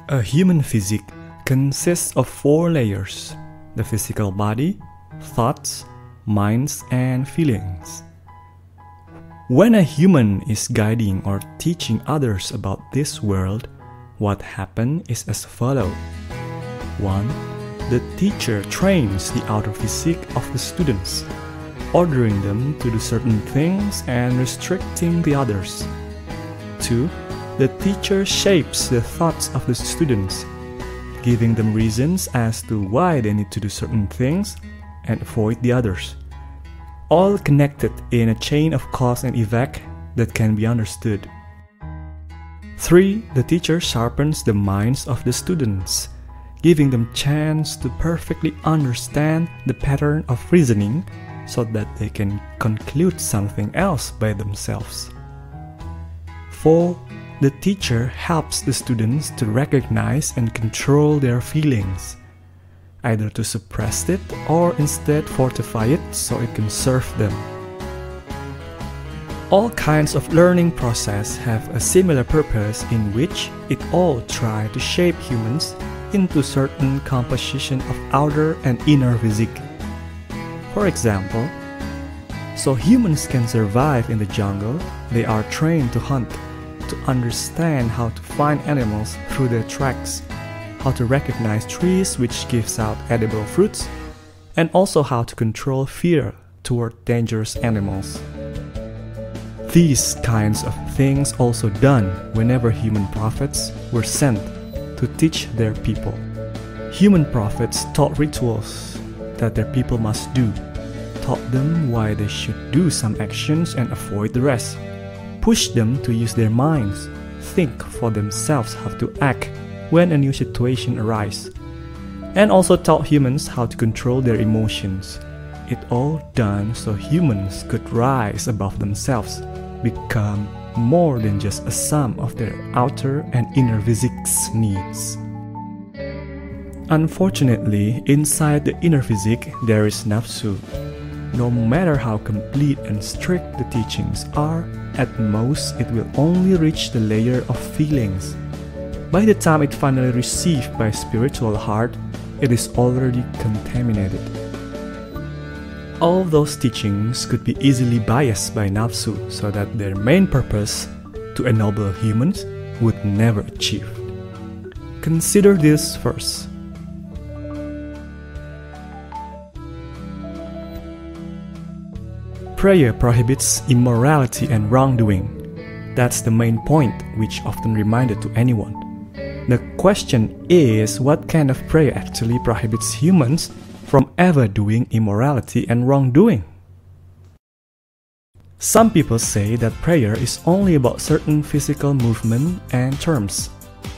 A human physique consists of 4 layers: the physical body, thoughts, minds, and feelings. When a human is guiding or teaching others about this world, what happens is as follows. 1. The teacher trains the outer physique of the students, ordering them to do certain things and restricting the others. 2. The teacher shapes the thoughts of the students, giving them reasons as to why they need to do certain things and avoid the others, all connected in a chain of cause and effect that can be understood. 3. The teacher sharpens the minds of the students, giving them chance to perfectly understand the pattern of reasoning so that they can conclude something else by themselves. 4. The teacher helps the students to recognize and control their feelings, either to suppress it or instead fortify it so it can serve them. All kinds of learning process have a similar purpose in which it all try to shape humans into certain composition of outer and inner physique. For example, so humans can survive in the jungle, they are trained to hunt, to understand how to find animals through their tracks, how to recognize trees which gives out edible fruits, and also how to control fear toward dangerous animals. These kinds of things also done whenever human prophets were sent to teach their people. Human prophets taught rituals that their people must do, taught them why they should do some actions and avoid the rest, pushed them to use their minds, think for themselves how to act when a new situation arises, and also taught humans how to control their emotions. It all done so humans could rise above themselves, become more than just a sum of their outer and inner physique's needs. Unfortunately, inside the inner physique there is nafsu. No matter how complete and strict the teachings are, at most it will only reach the layer of feelings. By the time it finally received by spiritual heart, it is already contaminated. All those teachings could be easily biased by nafsu so that their main purpose, to ennoble humans, would never achieve. Consider this first. Prayer prohibits immorality and wrongdoing. That's the main point which often reminded to anyone. The question is, what kind of prayer actually prohibits humans from ever doing immorality and wrongdoing? Some people say that prayer is only about certain physical movement and terms,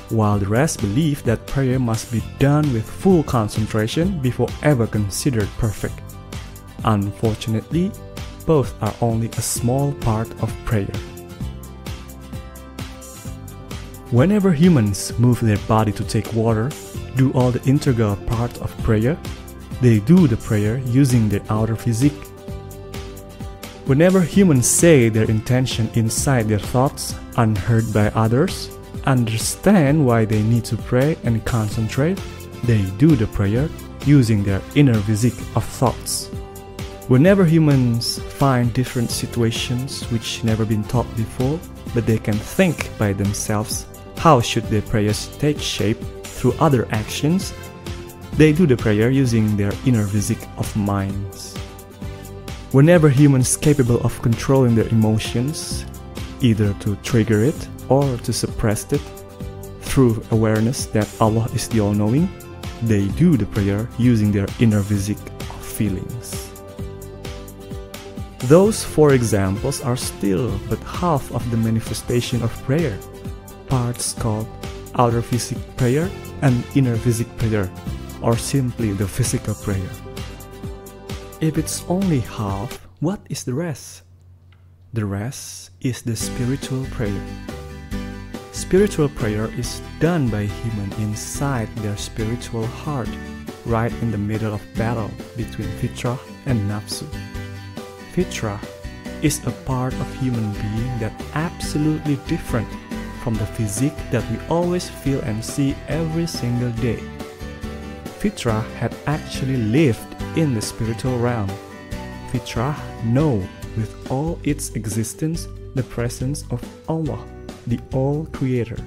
while the rest believe that prayer must be done with full concentration before ever considered perfect. Unfortunately, both are only a small part of prayer. Whenever humans move their body to take water, do all the integral part of prayer, they do the prayer using their outer physique. Whenever humans say their intention inside their thoughts, unheard by others, understand why they need to pray and concentrate, they do the prayer using their inner physique of thoughts. Whenever humans find different situations which never been taught before, but they can think by themselves how should their prayers take shape through other actions, they do the prayer using their inner physique of minds. Whenever humans capable of controlling their emotions, either to trigger it or to suppress it, through awareness that Allah is the all-knowing, they do the prayer using their inner physique of feelings. Those 4 examples are still but half of the manifestation of prayer, parts called outer physique prayer and inner physique prayer, or simply the physical prayer. If it's only half, what is the rest? The rest is the spiritual prayer. Spiritual prayer is done by human inside their spiritual heart, right in the middle of battle between fitrah and nafsu. Fitrah is a part of human being that absolutely different from the physique that we always feel and see every single day. Fitrah had actually lived in the spiritual realm. Fitrah knows with all its existence the presence of Allah, the All-Creator.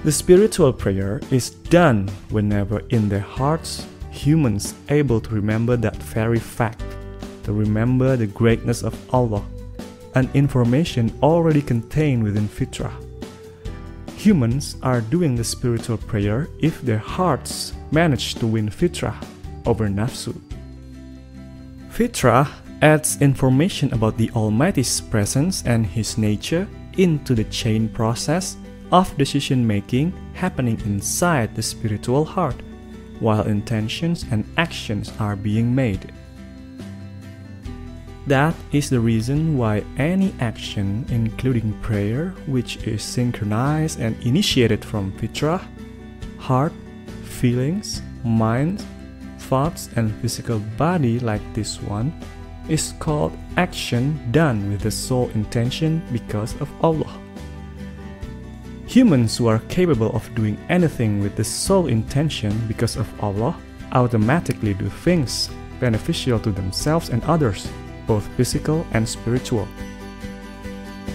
The spiritual prayer is done whenever in their hearts humans able to remember that very fact, to remember the greatness of Allah, and information already contained within Fitrah. Humans are doing the spiritual prayer if their hearts manage to win Fitrah over Nafsu. Fitrah adds information about the Almighty's presence and His nature into the chain process of decision-making happening inside the spiritual heart, while intentions and actions are being made. That is the reason why any action, including prayer, which is synchronized and initiated from Fitrah, heart, feelings, mind, thoughts, and physical body like this one, is called action done with the sole intention because of Allah. Humans who are capable of doing anything with the sole intention because of Allah automatically do things beneficial to themselves and others, both physical and spiritual.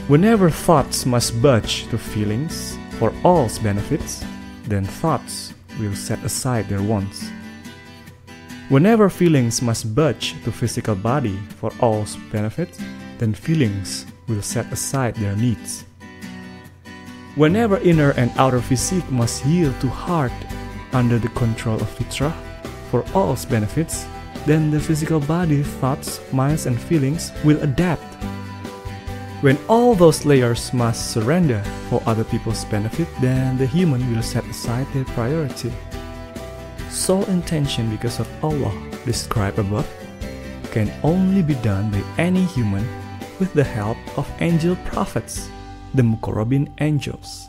Whenever thoughts must budge to feelings for all's benefits, then thoughts will set aside their wants. Whenever feelings must budge to physical body for all's benefits, then feelings will set aside their needs. Whenever inner and outer physique must yield to heart under the control of Fitrah for all's benefits, then the physical body, thoughts, minds, and feelings will adapt. When all those layers must surrender for other people's benefit, then the human will set aside their priority. Sole intention because of Allah, described above, can only be done by any human with the help of angel prophets, the Muqarrabin angels.